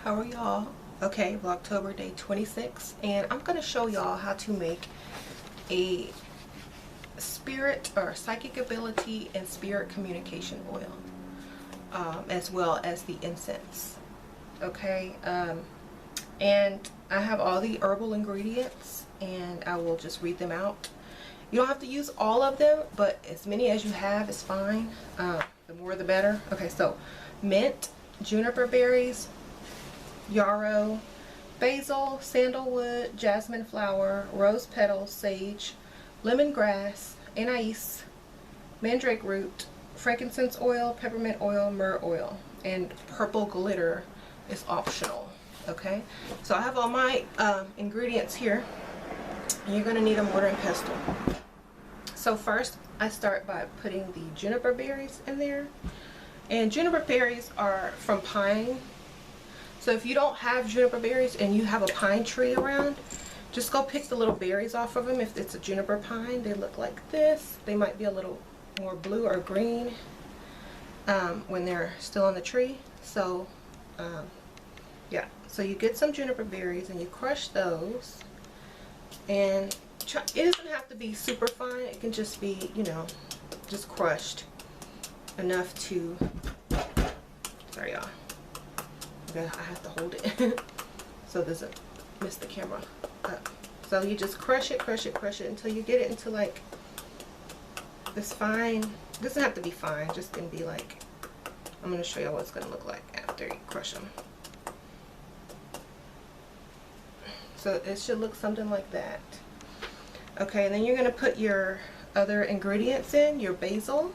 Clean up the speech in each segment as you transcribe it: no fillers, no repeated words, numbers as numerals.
How are y'all? Okay, Vlogtober day 26, and I'm going to show y'all how to make a spirit or psychic ability and spirit communication oil, as well as the incense. Okay, and I have all the herbal ingredients, and I will just read them out. You don't have to use all of them, but as many as you have is fine. The more the better. Okay, so mint, juniper berries, yarrow, basil, sandalwood, jasmine flower, rose petals, sage, lemongrass, anise, mandrake root, frankincense oil, peppermint oil, myrrh oil, and purple glitter is optional. Okay, so I have all my ingredients here. You're going to need a mortar and pestle. So first I start by putting the juniper berries in there, and juniper berries are from pine. So if you don't have juniper berries and you have a pine tree around, just go pick the little berries off of them. If it's a juniper pine, they look like this. They might be a little more blue or green when they're still on the tree. So yeah, so you get some juniper berries and you crush those, and it doesn't have to be super fine. It can just be, you know, just crushed enough to, sorry y'all, I have to hold it so it doesn't miss the camera up. So you just crush it until you get it into like this fine. It doesn't have to be fine, just gonna be like, I'm gonna show you what it's gonna look like after you crush them. So it should look something like that. Okay, and then you're gonna put your other ingredients in, your basil,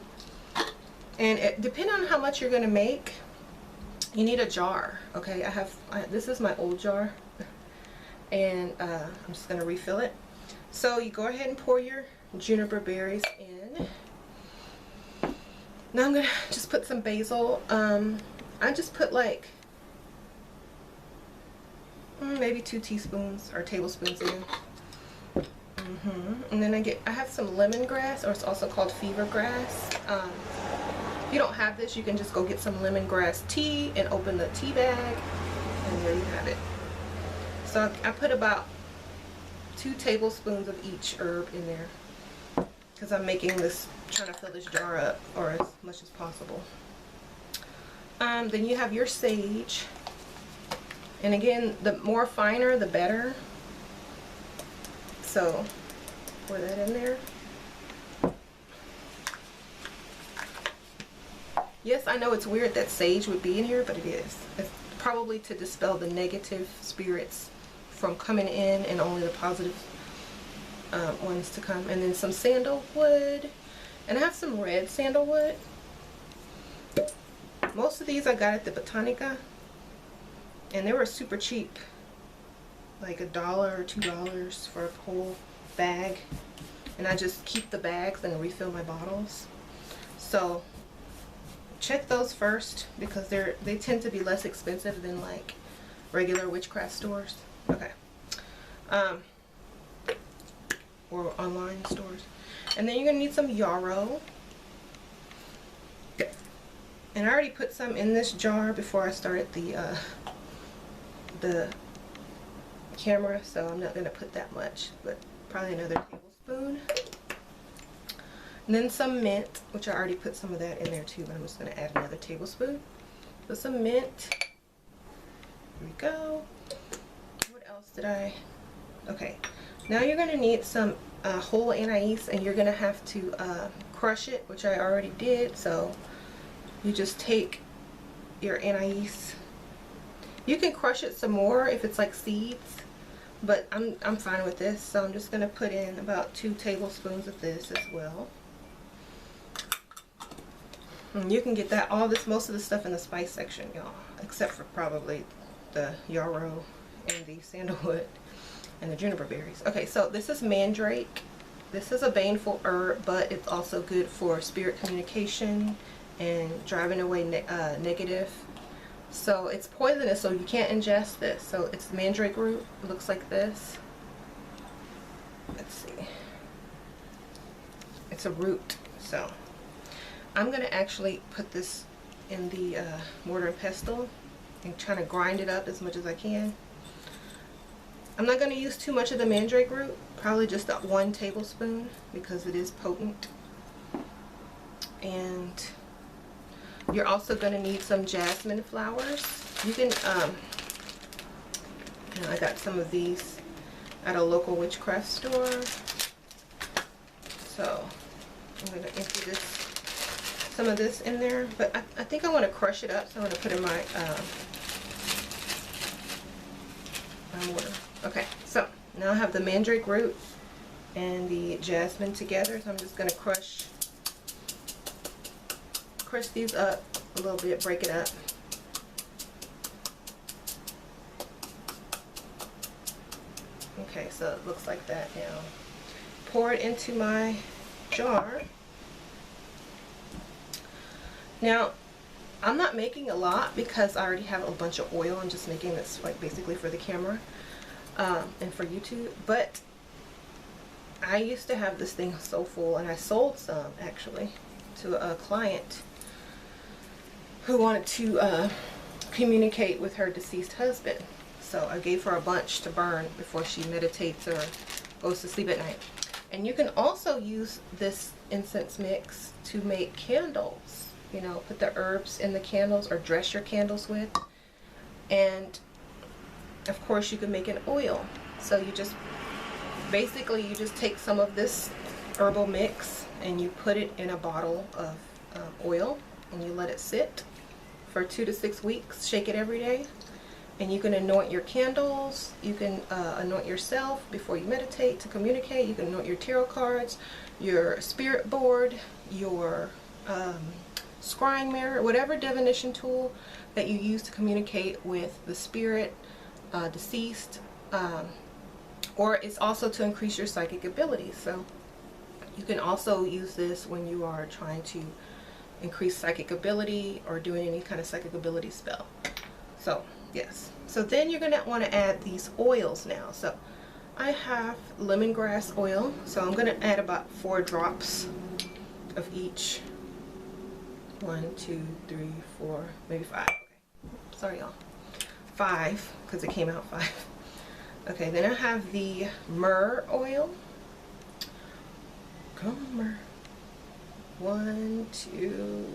and depending on how much you're gonna make, you need a jar. Okay, this is my old jar, and I'm just gonna refill it. So you go ahead and pour your juniper berries in. Now I'm gonna just put some basil. I just put like maybe 2 teaspoons or tablespoons in. And then I have some lemongrass, or it's also called fever grass. If you don't have this, you can just go get some lemongrass tea and open the tea bag, and there you have it. So I put about 2 tablespoons of each herb in there because I'm making this, trying to fill this jar up, or as much as possible. Then you have your sage, and again, the more finer the better. So pour that in there. Yes, I know it's weird that sage would be in here, but it is. It's probably to dispel the negative spirits from coming in and only the positive ones to come. And then some sandalwood, and I have some red sandalwood. Most of these I got at the Botanica, and they were super cheap, like $1 or $2 for a whole bag. And I just keep the bags and refill my bottles. So check those first, because they tend to be less expensive than like regular witchcraft stores. Okay, or online stores. And then you're gonna need some yarrow. And I already put some in this jar before I started the camera, so I'm not gonna put that much, but probably another tablespoon. And then some mint, which I already put some of that in there too, but I'm just going to add another tablespoon. So some mint. Here we go. What else did I? Okay. Now you're going to need some whole anise, and you're going to have to crush it, which I already did. So you just take your anise. You can crush it some more if it's like seeds, but I'm fine with this. So I'm just going to put in about 2 tablespoons of this as well. And you can get that, most of the stuff in the spice section, y'all, except for probably the yarrow and the sandalwood and the juniper berries. Okay, so this is mandrake. This is a baneful herb, but it's also good for spirit communication and driving away negative. So it's poisonous, so you can't ingest this. So it's mandrake root. It looks like this. Let's see. It's a root, so I'm going to actually put this in the mortar and pestle and trying to grind it up as much as I can. I'm not going to use too much of the Mandrake Root, probably just 1 tablespoon because it is potent. And you're also going to need some jasmine flowers. You can, you know, I got some of these at a local witchcraft store. So I'm going to empty some of this in there, but I think I want to crush it up, so I'm going to put in my water. Okay, so now I have the Mandrake Root and the jasmine together, so I'm just going to crush these up a little bit, break it up. Okay, so it looks like that now. Pour it into my jar. Now, I'm not making a lot because I already have a bunch of oil. I'm just making this like basically for the camera and for YouTube. But I used to have this thing so full, and I sold some actually to a client who wanted to communicate with her deceased husband. So I gave her a bunch to burn before she meditates or goes to sleep at night. And you can also use this incense mix to make candles. You know, put the herbs in the candles or dress your candles with. And of course you can make an oil. So you just basically you just take some of this herbal mix and you put it in a bottle of oil and you let it sit for 2 to 6 weeks. Shake it every day. And you can anoint your candles, you can anoint yourself before you meditate to communicate, you can anoint your tarot cards, your spirit board, your scrying mirror, whatever divination tool that you use to communicate with the spirit, deceased, or it's also to increase your psychic abilities. So you can also use this when you are trying to increase psychic ability or doing any kind of psychic ability spell. So yes, so then you're going to want to add these oils now. So I have lemongrass oil, so I'm going to add about 4 drops of each. 1, 2, 3, 4, maybe 5. Okay, sorry y'all, 5 because it came out 5. Okay, then I have the myrrh oil. Come on, myrrh. 1, 2,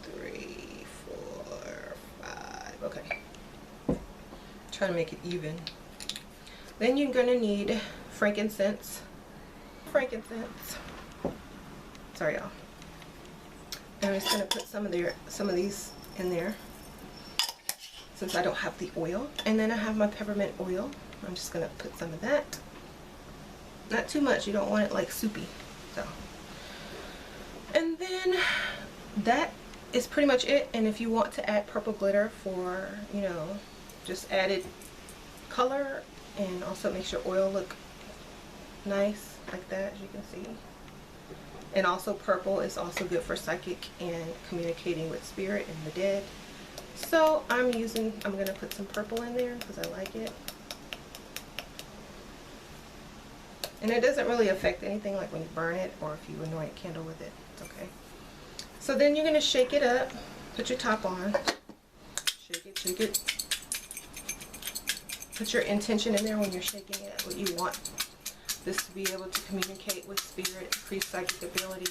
3, 4, 5. Okay. Try to make it even. Then you're gonna need frankincense. Sorry, y'all. I'm just gonna put some of these in there since I don't have the oil. And then I have my peppermint oil. I'm just gonna put some of that. Not too much. You don't want it like soupy. So. And then that is pretty much it. And if you want to add purple glitter for, you know, just added color, and also makes your oil look nice like that, as you can see. And also purple is also good for psychic and communicating with spirit and the dead. So I'm gonna put some purple in there because I like it. And it doesn't really affect anything like when you burn it or if you anoint a candle with it. It's okay. So then you're gonna shake it up, put your top on, shake it. Put your intention in there when you're shaking it, what you want this to be able to communicate with spirit, increase psychic ability.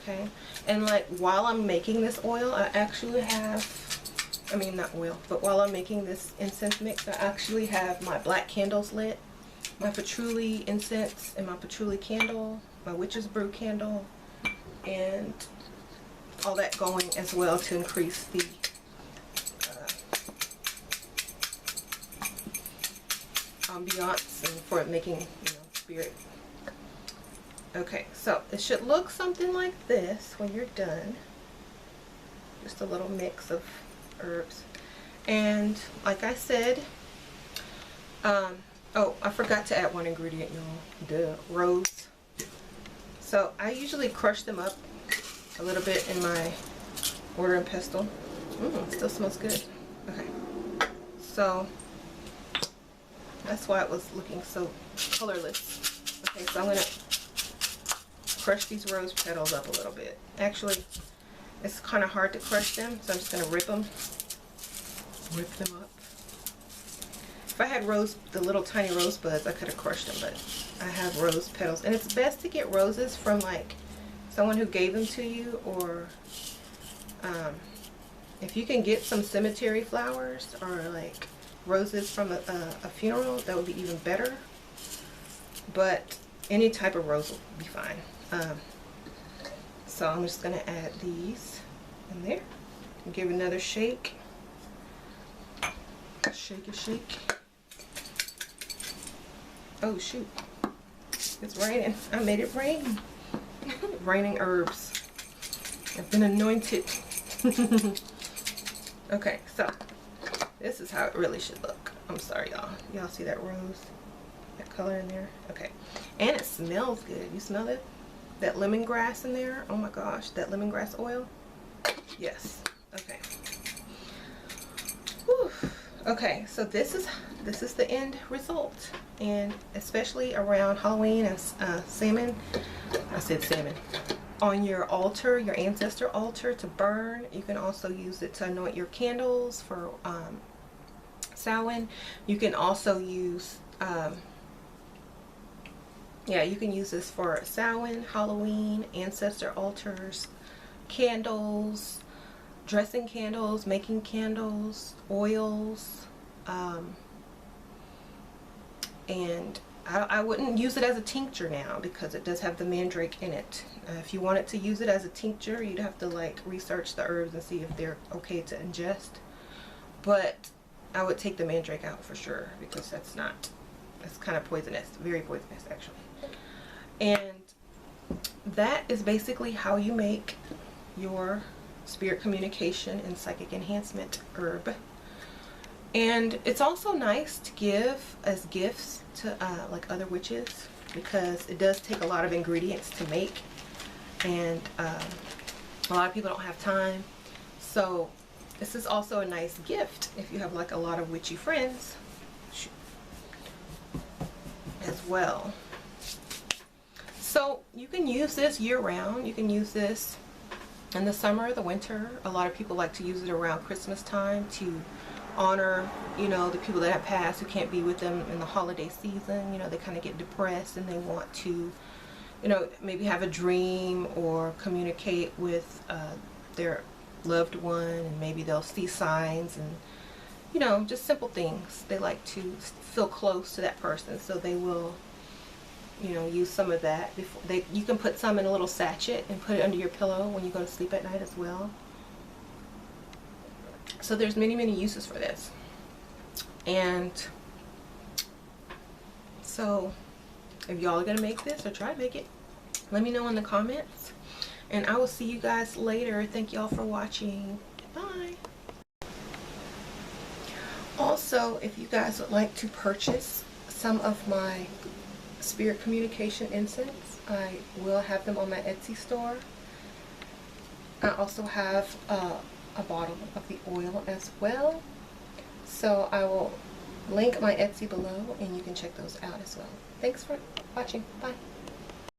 Okay, and like while I'm making this oil, I actually have, not oil, but while I'm making this incense mix, I actually have my black candles lit, my patchouli incense and my patchouli candle, my witch's brew candle, and all that going as well to increase the ambiance and for it making, you know, spirit. Okay, so it should look something like this when you're done. Just a little mix of herbs. And like I said, oh, I forgot to add one ingredient, y'all. Duh, rose. So I usually crush them up a little bit in my mortar and pestle. It still smells good. Okay, so that's why it was looking so colorless. Okay, so I'm going to crush these rose petals up a little bit. Actually, it's kind of hard to crush them, so I'm just gonna rip them up. If I had the little tiny rose buds, I could have crushed them, but I have rose petals, and it's best to get roses from like someone who gave them to you, or if you can get some cemetery flowers or like roses from a funeral, that would be even better. But any type of rose will be fine. So I'm just gonna add these in there and give another shake. Shake it, shake. Oh shoot, it's raining. I made it rain. Raining herbs. I've been anointed. Okay, so this is how it really should look. I'm sorry, y'all. Y'all see that rose? That color in there? Okay. And it smells good. You smell it? That lemongrass in there? Oh my gosh, that lemongrass oil? Yes. Okay. Whew. Okay, so this is the end result. And especially around Halloween and salmon. I said salmon. On your altar, your ancestor altar, to burn. You can also use it to anoint your candles for Samhain. You can also use you can use this for Samhain, Halloween, ancestor altars, candles, dressing candles, making candles, oils, and I wouldn't use it as a tincture now because it does have the mandrake in it. If you wanted to use it as a tincture, you'd have to like research the herbs and see if they're okay to ingest. But I would take the mandrake out for sure, because that's kind of poisonous, very poisonous actually. And that is basically how you make your spirit communication and psychic enhancement herb. And it's also nice to give as gifts to like other witches, because it does take a lot of ingredients to make, and a lot of people don't have time. So this is also a nice gift if you have like a lot of witchy friends as well. So you can use this year round. You can use this in the summer, the winter. A lot of people like to use it around Christmas time to honor, you know, the people that have passed who can't be with them in the holiday season. You know, they kind of get depressed and they want to, you know, maybe have a dream or communicate with their loved one, and maybe they'll see signs and, you know, just simple things. They like to feel close to that person, so they will, you know, use some of that before you can put some in a little sachet and put it under your pillow when you go to sleep at night as well. So there's many uses for this. And so if y'all are gonna make this or try to make it, let me know in the comments, and I will see you guys later. Thank y'all for watching. Bye. Also, if you guys would like to purchase some of my spirit communication incense, I will have them on my Etsy store. I also have a bottle of the oil as well, so I will link my Etsy below and you can check those out as well. Thanks for watching. Bye.